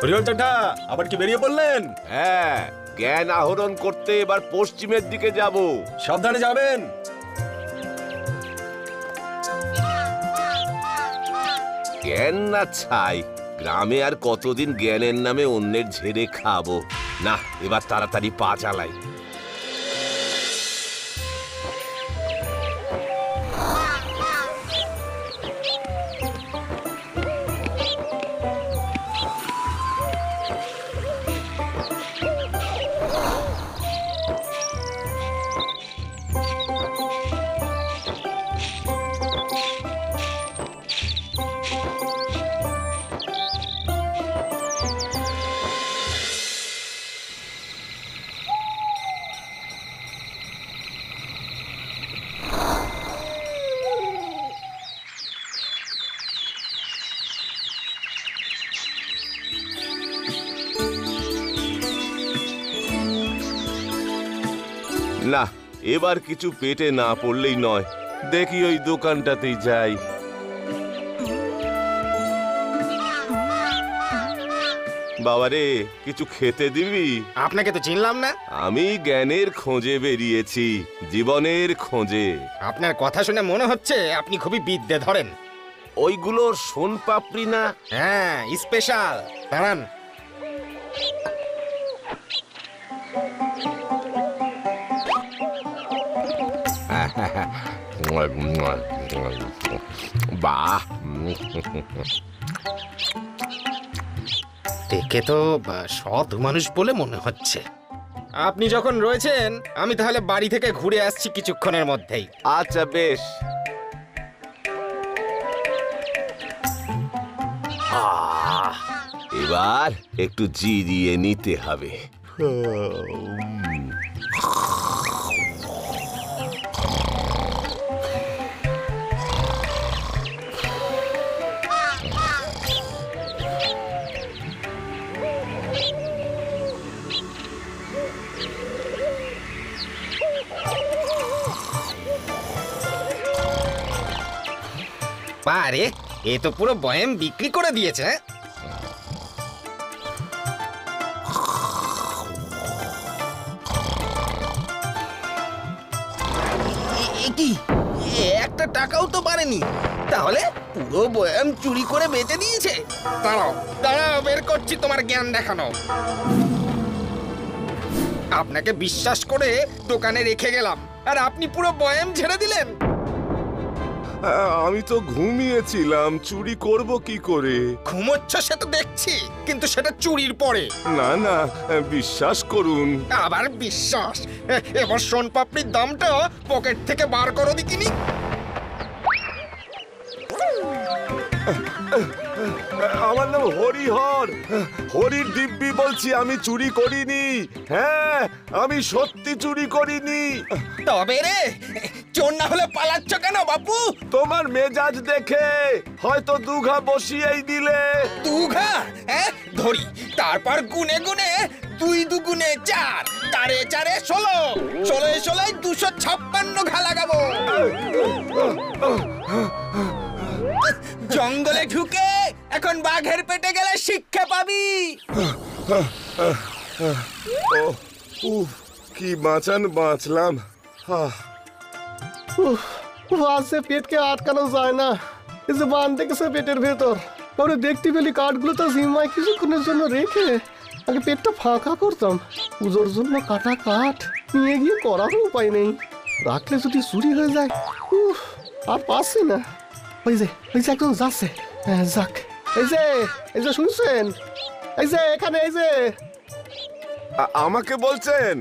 হরিহর জ্যাঠা আবার কি বেরিয়ে পড়লেন? হ্যাঁ, জ্ঞান আহরণ করতে এবার পশ্চিমের দিকে যাব। সাবধানে যাবেন। জ্ঞান না ছাই, গ্রামে আর কতদিন জ্ঞানের নামে অন্যের ঝেড়ে খাবো। না, এবার তাড়াতাড়ি পা চালাই। না, এবার কিছু পেটে না পড়লেই নয়। দেখি ওই দোকানটাতেই যাই। বাবারে, কিছু খেতে দিবি? আপনাকে তো চিনলাম না। আমি জ্ঞানের খোঁজে বেরিয়েছি, জীবনের খোঁজে। আপনার কথা শুনে মনে হচ্ছে আপনি খুবই বিদ্যে ধরেন। ওইগুলো সোন পাপড়ি না? হ্যাঁ, স্পেশাল। দাঁড়ান। বাহ, দেখে তো সৎ মানুষ বলে মনে হচ্ছে। আপনি যখন রয়েছেন, আমি তাহলে বাড়ি থেকে ঘুরে আসছি কিছুক্ষণের মধ্যেই। আচ্ছা বেশ। এবার একটু জিরিয়ে নিতে হবে। বারে, এ তো পুরো বয়াম বিক্রি করে দিয়েছে। কি একটা টাকাও তো পারেনি, তাহলে পুরো বয়াম চুরি করে বেচে দিয়েছে। দাঁড়াও দাঁড়াও, বের করছি তোমার জ্ঞান দেখানো। আপনাকে বিশ্বাস করে দোকানে রেখে গেলাম, আর আপনি পুরো বয়াম ঝেড়ে দিলেন। আমি তো ঘুমিয়েছিলাম, চুরি করব কি করে? ঘুমোচ্ছ সে তো দেখছি, কিন্তু সেটা চুরির পরে। না না, বিশ্বাস করুন। আবার বিশ্বাস? এবার সোন পাপড়ির দামটা পকেট থেকে বার করো দেখিনি। আমার নাম হরিহর, হরির দিব্যি বলছি। আমি চুরি করিনি। হ্যাঁ, আমি সত্যি চুরি করিনি। তবে রে, চোর না হলে পালাচ্ছ কেন বাপু? তোমার মেজাজ দেখে হয়তো দুঘা বসিয়েই দিলে। দুঘা? হ্যাঁ, ধরি। তারপর গুনে গুনে 2 দুগুণে 4, 4 4 16, 16 16 256 ঘা লাগাবো। জঙ্গলে ঢুকে এখন বাঘের পেটে গেলে শিক্ষা পাবি। কি বাঁচান বাঁচলাম। বাসে পেটকে আটকানো যায় না। এই যে বান দেখেছে পেটের ভেতর, পরে দেখতে পেলি কাঠগুলো তো জিম্মায় কিছুক্ষণের জন্য রেখে আগে পেটটা ফাঁকা করতাম। পুজোর জন্য কাটা কাঠ নিয়ে গিয়ে করারও উপায় নেই। রাখলে যদি চুরি হয়ে যায়, আর পাচ্ছি না। ওই যে একজন যাচ্ছে। হ্যাঁ, যাক। এই যে শুনছেন? এই যে এখানে, এই যে আমাকে বলছেন?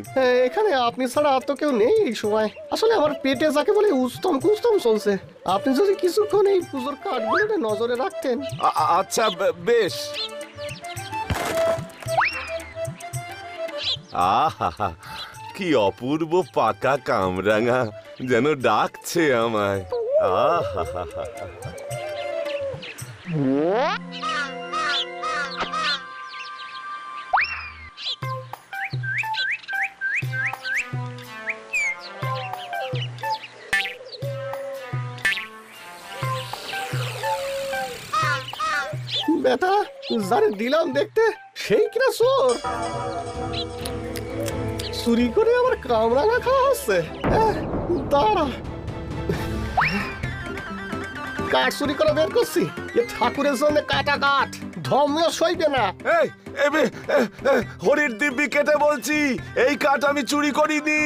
এখানে আপনি ছাড়া আর তো কেউ নেই এই সময়। আসলে আমার পেটে যাকে বলে উস্তম কুস্তম চলছে। আপনি যদি কিছুক্ষণ এই পুজোর কাঠগুলো নজরে রাখতেন। আচ্ছা বেশ। আহা, কি অপূর্ব পাকা কামরাঙা, যেন ডাকছে আমায়। আহা, বেটা, যারে দিলাম দেখতে সেই কিনা চোর, চুরি করে আবার কামরাঙা খাওয়া হচ্ছে। দাঁড়া, কাঠ চুরি করে বের করছি, এ ঠাকুরের জন্য কাটা কাঠ, ধমও সইবে না। এই হরির দিব্যি কেটে বলছি, এই কাঠ আমি চুরি করিনি।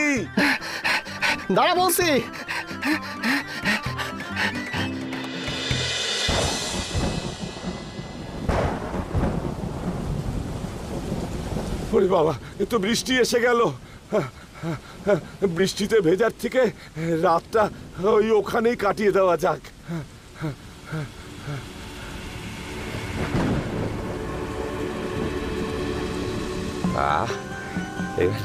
দাঁড়া বলছি। ওরে বাবা, এ তো বৃষ্টি এসে গেল। বৃষ্টিতে ভেজার থেকে রাতটা ওই ওখানেই কাটিয়ে দেওয়া যাক। এবার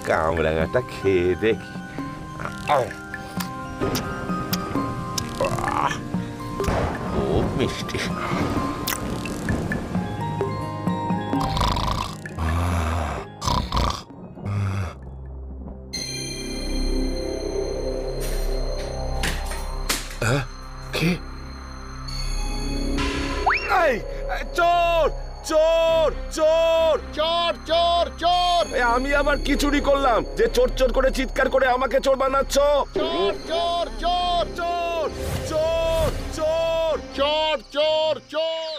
কামরাঙাটা খেয়ে দেখি। খুব মিষ্টি। কে? এই চোর চোর চোর চোর চোর চোর আমি আবার কি চুরি করলাম যে চোর চোর করে চিৎকার করে আমাকে চোর বানাচ্ছ? চোর চোর চোর চোর চোর চোর চোর চোর চোর।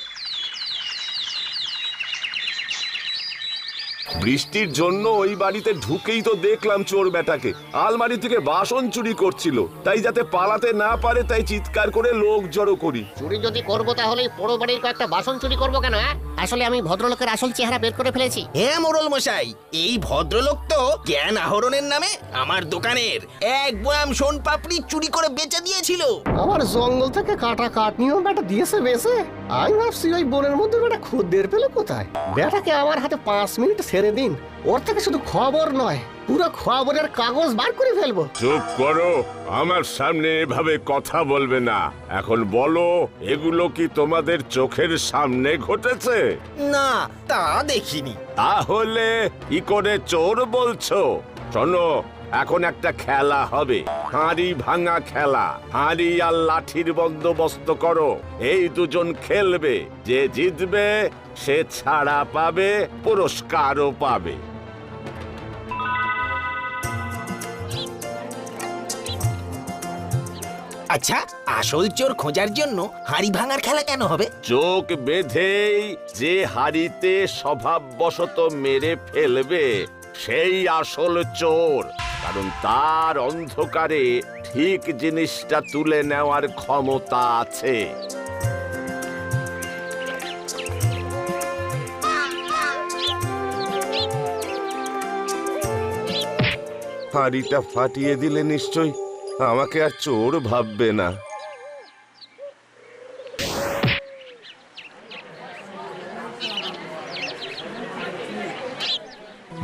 বৃষ্টির জন্য ওই বাড়িতে ঢুকেই তো দেখলাম চোর বেটাকে আলমারি থেকে বাসন চুরি করছিল, তাই যাতে পালাতে না পারে তাই চিৎকার করে লোক জড়ো করি। চুরি যদি করবো তাহলে পোড়ো বাড়ির কয়েকটা বাসন চুরি করবো কেন? আসলে আমি ভদ্রলোকের আসল চেহারা বের করে ফেলেছি। হ্যাঁ মোড়ল মশাই, এই ভদ্রলোক তো জ্ঞান আহরণের নামে আমার দোকানের এক বয়াম সোন পাপড়ি চুরি করে বেচে দিয়েছিল। আমার জঙ্গল থেকে কাটা কাঠ নিয়েও বেটা দিয়েছে বেছে। আমি ভাবছি ওই বনের মধ্যে বেটা খুদের পেলে কোথায়। বেটাকে আমার হাতে 5 মিনিট ছেড়ে দিন, ওর থেকে শুধু খবর নয় পুরো খবরের কাগজ বার করে ফেলবো। চুপ করো, আমার সামনে এভাবে কথা বলবে না। এখন বলো, এগুলো কি তোমাদের চোখের সামনে ঘটেছে? না, তা দেখিনি। তাহলে কি করে চোর বলছো? শোনো, এখন একটা খেলা হবে, হাঁড়ি ভাঙা খেলা। হাঁড়ি আর লাঠির বন্দোবস্ত করো, এই দুজন খেলবে, যে জিতবে সে ছাড়া পাবে, পুরস্কারও পাবে। আচ্ছা, আসল চোর খোঁজার জন্য হাড়ি ভাঙার খেলা কেন হবে? চোখ বেঁধেই যে হাড়িতে স্বভাববশত মেরে ফেলবে সেই আসল চোর, কারণ তার অন্ধকারে ঠিক জিনিসটা তুলে নেওয়ার ক্ষমতা আছে। হাড়িটা ফাটিয়ে দিলে নিশ্চয় আমাকে আর চোর ভাববে না।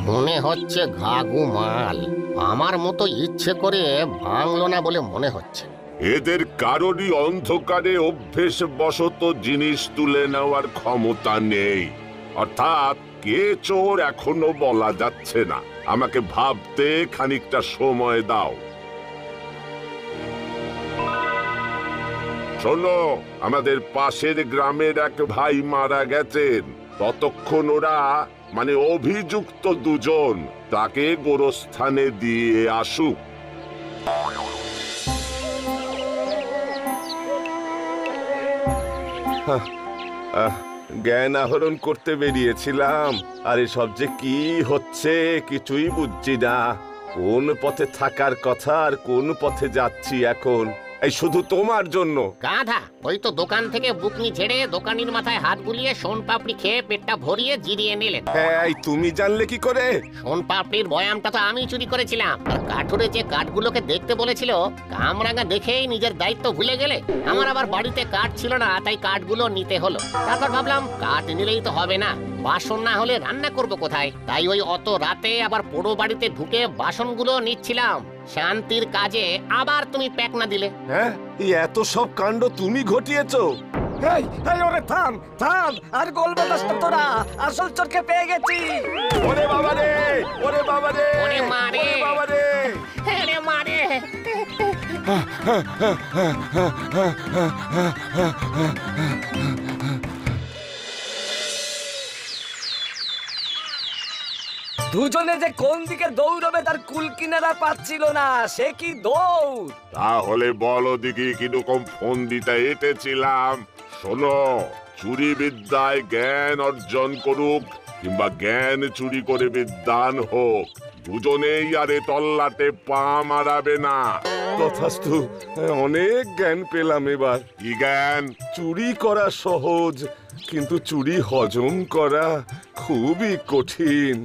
মনে হচ্ছে ঘাগু মাল আমার মতো ইচ্ছে করে ভাঙলো না বলে মনে হচ্ছে। এদের কারোরই অন্ধকারে অভ্যেস বশত জিনিস তুলে নেওয়ার ক্ষমতা নেই, অর্থাৎ কে চোর এখনো বলা যাচ্ছে না। আমাকে ভাবতে খানিকটা সময় দাও। শোনো, আমাদের পাশের গ্রামের এক ভাই মারা গেছেন। ততক্ষণ ওরা মানে অভিযুক্ত দুজন তাকে গোরস্থানে দিয়ে আসুক। জ্ঞান আহরণ করতে বেরিয়েছিলাম, আর এসব যে কি হচ্ছে কিছুই বুঝছি না। কোন পথে থাকার কথা আর কোন পথে যাচ্ছি এখন, এই শুধু তোমার জন্য। গাধা, ওই তো দোকান থেকে বুকনি ঝেড়ে দোকানির মাথায় হাত বুলিয়ে সোন পাপড়ি খেয়ে পেটটা ভরিয়ে জিরিয়ে নিলেন। হ্যাঁ, তুমি জানলে কি করে? সোন পাপড়ির বয়ামটা তো আমি চুরি করেছিলাম। আর কাঠুরে যে কাঠগুলোকে দেখতে বলেছিল, কামরাঙা দেখেই নিজের দায়িত্ব ভুলে গেলে। আমার আবার বাড়িতে কাঠ ছিল না, তাই কাঠগুলো নিতে হলো। তারপর ভাবলাম কাঠ নিলেই তো হবে না, বাসন না হলে রান্না করব কোথায়? তাই ওই অত রাতে আবার পোড়ো বাড়িতে ঢুকে বাসনগুলো নিচ্ছিলাম। শান্তির কাজে আবার তুমি প্যাক না দিলে। হ্যাঁ, এই এত সব কাণ্ড তুমি ঘটিয়েছো? এই এই ওরে থাম থাম, আর গলবে না তোরা, আসল চোরকে পেয়ে গেছি। ওরে বাবা রে, ওরে বাবা রে, ওরে মা রে, ওরে বাবা রে। আরে মা রে। দুজনে যে কোন দিকে দৌড়বে তার কুল কিনারা পাচ্ছিল না, সে কি দৌড়! তাহলে বলো দিকে কিরকম ফোন দিতে এটেছিলাম। শোনো, চুরি বিদ্যায় জ্ঞান অর্জন করুক কিংবা জ্ঞান চুরি করে বিদ্যান হোক, দুজনেই আরে তল্লাটে পা মারাবে না। তথাস্তু, অনেক জ্ঞান পেলাম এবার। কি জ্ঞান? চুরি করা সহজ, কিন্তু চুরি হজম করা খুবই কঠিন।